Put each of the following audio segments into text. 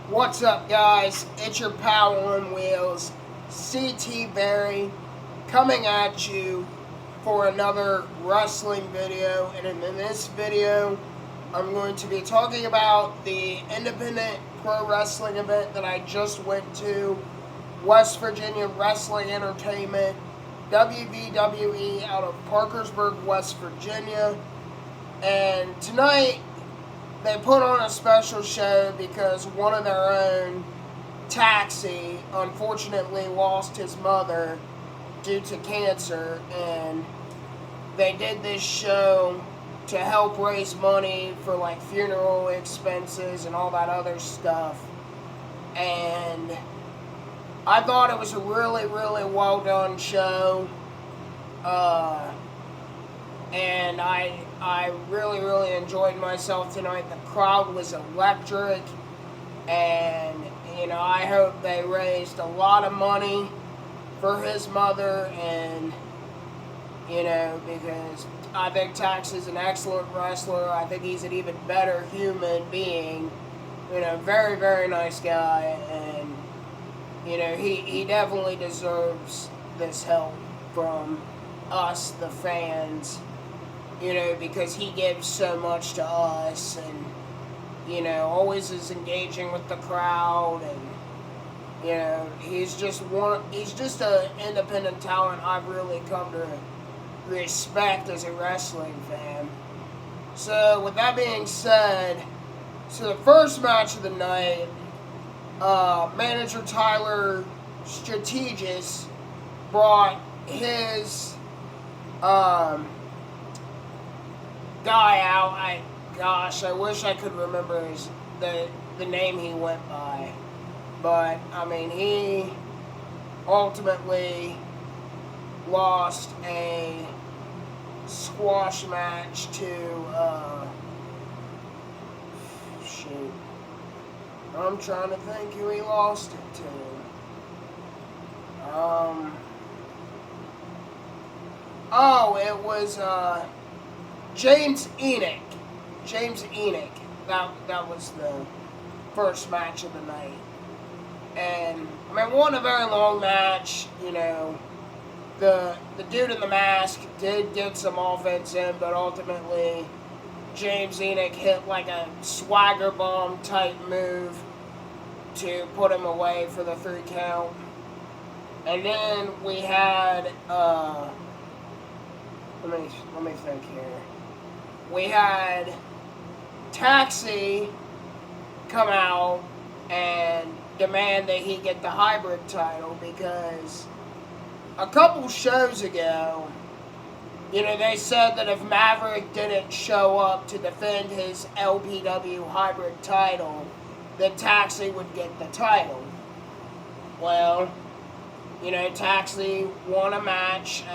What's up, guys? It's your pal on wheels, CT Berry, coming at you for another wrestling video. And in this video, I'm going to be talking about the independent pro wrestling event that I just went to, West Virginia Wrestling Entertainment, WVWE, out of Parkersburg, West Virginia. And tonight, they put on a special show because one of their own, Taxi, unfortunately lost his mother due to cancer, and they did this show to help raise money for like funeral expenses and all that other stuff. And I thought it was a really, really well done show. And I really, really enjoyed myself tonight. The crowd was electric, and I hope they raised a lot of money for his mother, and because I think Tax is an excellent wrestler. I think he's an even better human being. Very, very nice guy, and he definitely deserves this help from us, the fans. Because he gives so much to us, and always is engaging with the crowd, and he's just an independent talent I've really come to respect as a wrestling fan. So with that being said, so the first match of the night, manager Tyler Strategis brought his guy out. I wish I could remember the name he went by, but he ultimately lost a squash match to shoot. I'm trying to think who he lost it to. It was James Enoch. That was the first match of the night. And wasn't a very long match. The dude in the mask did get some offense in, but ultimately James Enoch hit like a swagger bomb type move to put him away for the 3 count. And then we had let me think here. We had Taxi come out and demand that he get the hybrid title, because a couple shows ago, they said that if Maverick didn't show up to defend his LPW hybrid title, that Taxi would get the title. Well, Taxi won a match.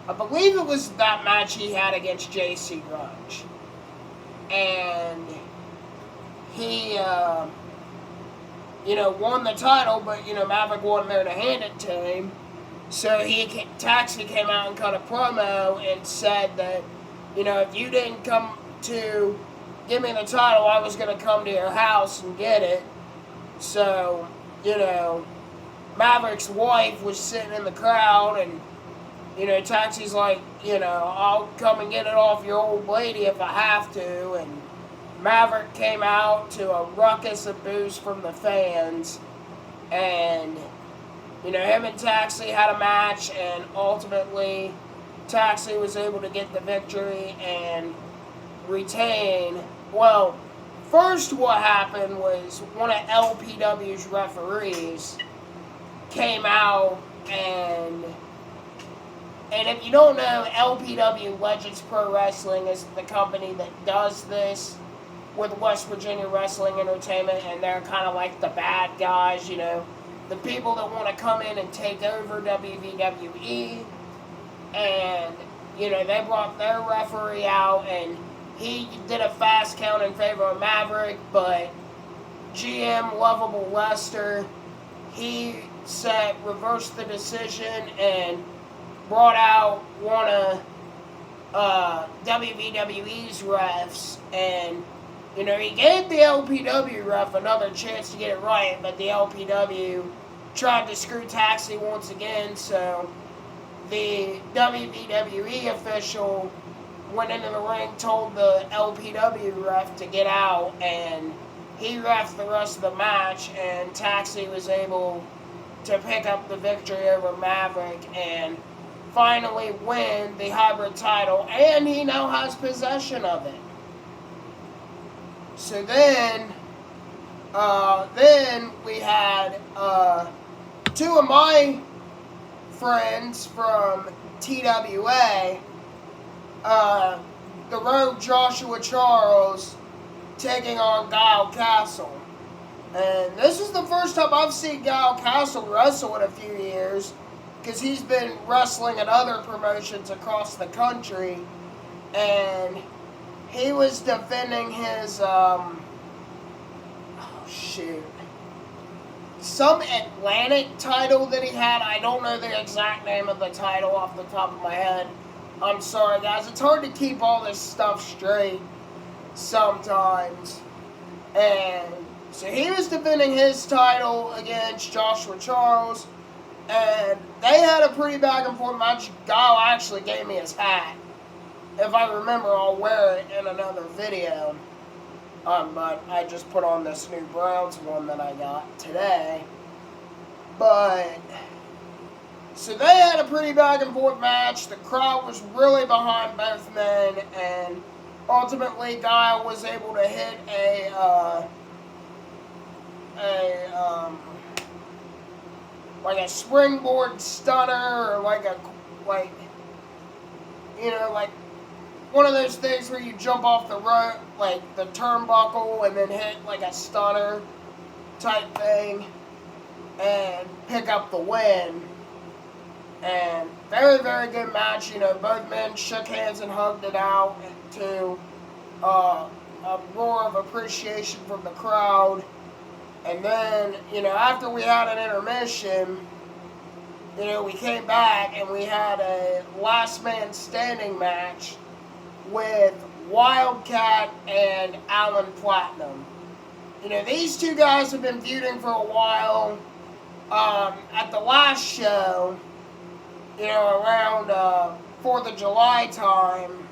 I believe it was that match he had against JC Rudge. And he, won the title, but, Maverick wasn't there to hand it to him. So Taxi came out and cut a promo and said that, if you didn't come to give me the title, I was going to come to your house and get it. So, Maverick's wife was sitting in the crowd, and Taxi's like, I'll come and get it off your old lady if I have to. And Maverick came out to a ruckus of boos from the fans. And, him and Taxi had a match, and ultimately Taxi was able to get the victory and retain. Well, first what happened was one of LPW's referees came out, and if you don't know, LPW, Legends Pro Wrestling, is the company that does this with West Virginia Wrestling Entertainment, and they're kind of like the bad guys, the people that want to come in and take over WVWE. And, they brought their referee out, and he did a fast count in favor of Maverick, but GM Lovable Lester, he reversed the decision and brought out one of WVWE's refs, and You know, he gave the LPW ref another chance to get it right, but the LPW tried to screw Taxi once again, so the WVWE official went into the ring, told the LPW ref to get out, and he refed the rest of the match, and Taxi was able to pick up the victory over Maverick and finally win the hybrid title, and he now has possession of it. So then we had two of my friends from TWA, the Rogue Joshua Charles taking on Guile Castle. And this is the first time I've seen Guile Castle wrestle in a few years, because he's been wrestling at other promotions across the country, and he was defending his, some Atlantic title that he had. I don't know the exact name of the title off the top of my head. I'm sorry, guys. It's hard to keep all this stuff straight sometimes. And so he was defending his title against Joshua Charles, and they had a pretty back and forth match. Guile actually gave me his hat. If I remember, I'll wear it in another video. But I just put on this new Browns one that I got today. But, so they had a pretty back and forth match. The crowd was really behind both men, and ultimately Guile was able to hit like a springboard stunner, or like one of those things where you jump off the rope, like the turnbuckle, and then hit like a stunner type thing and pick up the win. And very, very good match. You know, both men shook hands and hugged it out to a roar of appreciation from the crowd. And then, you know, after we had an intermission, you know, we came back and we had a last man standing match with Wildcat and Alan Platinum. You know, these two guys have been feuding for a while. At the last show, you know, around 4th of July time,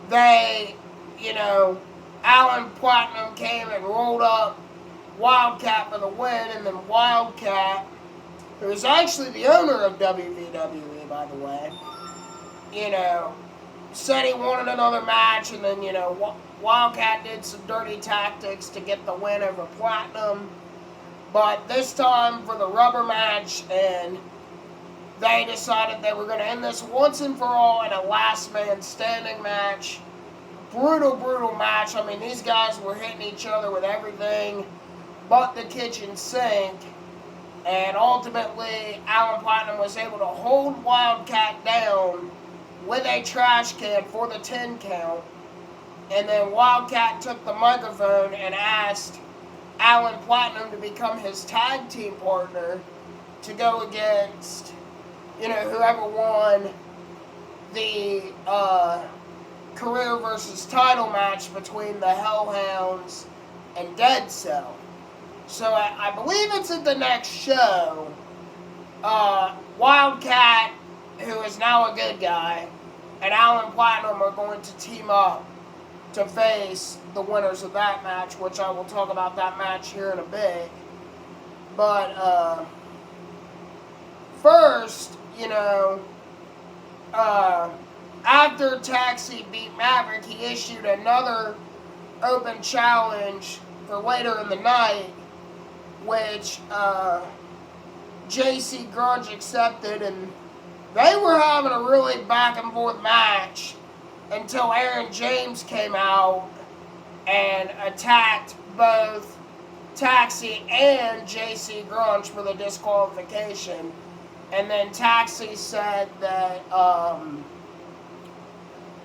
they, you know, Alan Platinum came and rolled up Wildcat for the win, and then Wildcat, who is actually the owner of WVWE, by the way, you know, said he wanted another match, and then, you know, Wildcat did some dirty tactics to get the win over Platinum, but this time for the rubber match, and they decided they were going to end this once and for all in a last man standing match. Brutal, brutal match. I mean, these guys were hitting each other with everything but the kitchen sink, and ultimately Alan Platinum was able to hold Wildcat down with a trash can for the 10 count, and then Wildcat took the microphone and asked Alan Platinum to become his tag team partner to go against, you know, whoever won the career versus title match between the Hellhounds and Dead Cell. So I believe it's at the next show. Wildcat, who is now a good guy, and Alan Platinum are going to team up to face the winners of that match, which I will talk about that match here in a bit. But first, you know, after Taxi beat Maverick, he issued another open challenge for later in the night, which JC Grunge accepted, and they were having a really back and forth match until Aaron James came out and attacked both Taxi and JC Grunge for the disqualification. And then Taxi said that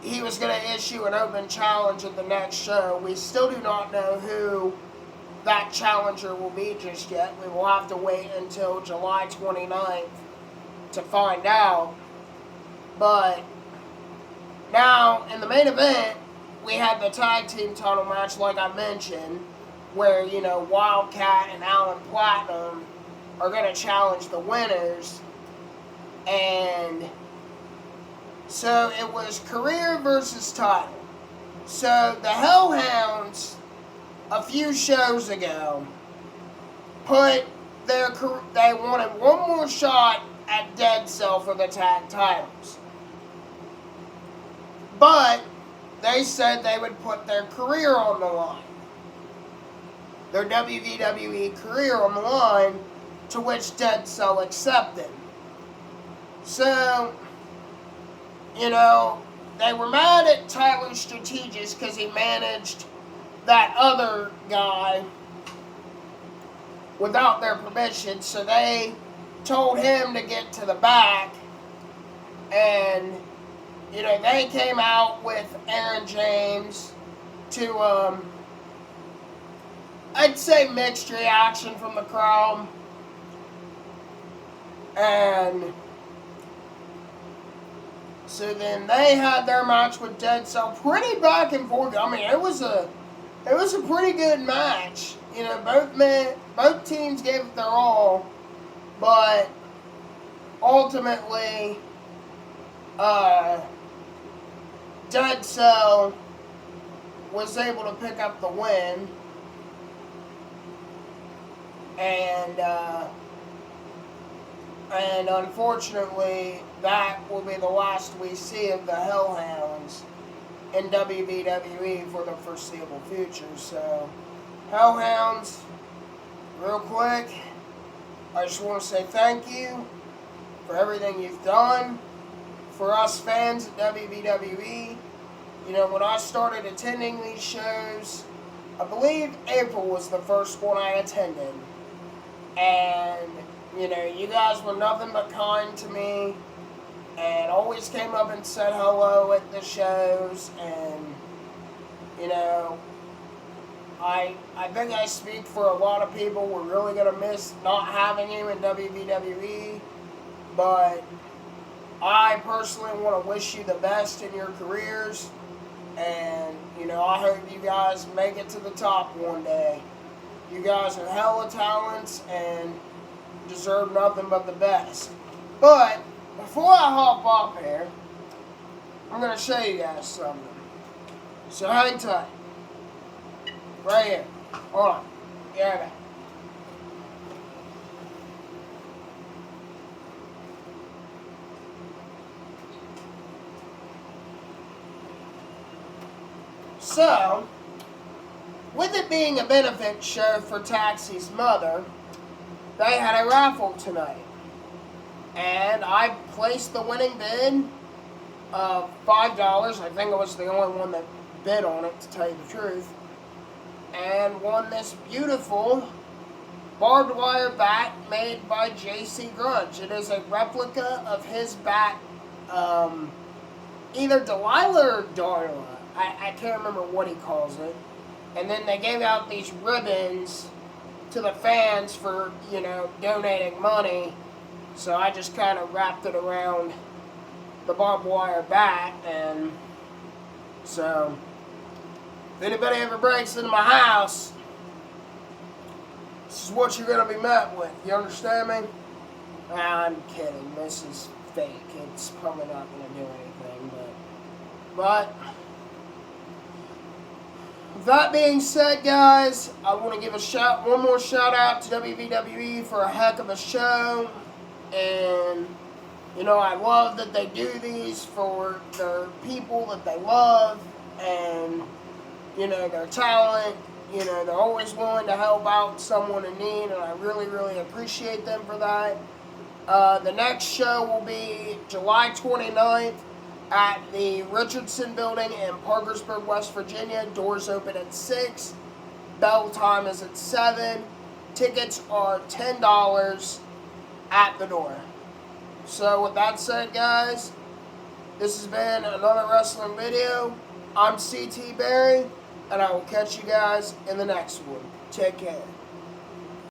he was going to issue an open challenge at the next show. We still do not know who that challenger will be just yet. We will have to wait until July 29th to find out. But Now, in the main event, we had the tag team title match, like I mentioned, where, Wildcat and Alan Platinum are going to challenge the winners. And so it was career versus title. So the Hellhounds, a few shows ago, they wanted one more shot at Dead Cell for the tag titles. But they said they would put their career on the line. Their WVWE career on the line, to which Dead Cell accepted. So, they were mad at Tyler Strategis because he managed that other guy without their permission, so they told him to get to the back, and they came out with Aaron James to I'd say mixed reaction from the crowd, and so then they had their match with Dead Cell, pretty back and forth. I mean, it was a pretty good match. Both teams gave it their all, but ultimately, Dead Cell was able to pick up the win, and unfortunately, that will be the last we see of the Hellhounds in WWE for the foreseeable future. So, Hellhounds, real quick, I just want to say thank you for everything you've done for us fans at WVWE. When I started attending these shows, I believe April was the first one I attended. And, you guys were nothing but kind to me and always came up and said hello at the shows. And, I think I speak for a lot of people. We're really going to miss not having you in WWE. But I personally want to wish you the best in your careers. And, I hope you guys make it to the top one day. You guys are hella talents and deserve nothing but the best. But before I hop up here, I'm going to show you guys something. So hang tight. Right here. Hold on. Here I go. So, with it being a benefit show for Taxi's mother, they had a raffle tonight. And I placed the winning bid of $5. I think I was the only one that bid on it, to tell you the truth. And won this beautiful barbed wire bat made by JC Grunge. It is a replica of his bat, either Delilah or Darla. I can't remember what he calls it. And then they gave out these ribbons to the fans for, donating money. So I just kind of wrapped it around the barbed wire bat. And so, if anybody ever breaks into my house, this is what you're going to be met with. You understand me? I'm kidding. This is fake. It's probably not going to do anything. But with that being said, guys, I want to give one more shout out to WVWE for a heck of a show. And, I love that they do these for their people that they love and, their talent. They're always willing to help out someone in need, and I really, really appreciate them for that. The next show will be July 29th. At the Richardson Building in Parkersburg, West Virginia. Doors open at 6. Bell time is at 7. Tickets are $10 at the door. So with that said, guys, this has been another wrestling video. I'm CT Barry, and I will catch you guys in the next one. Take care.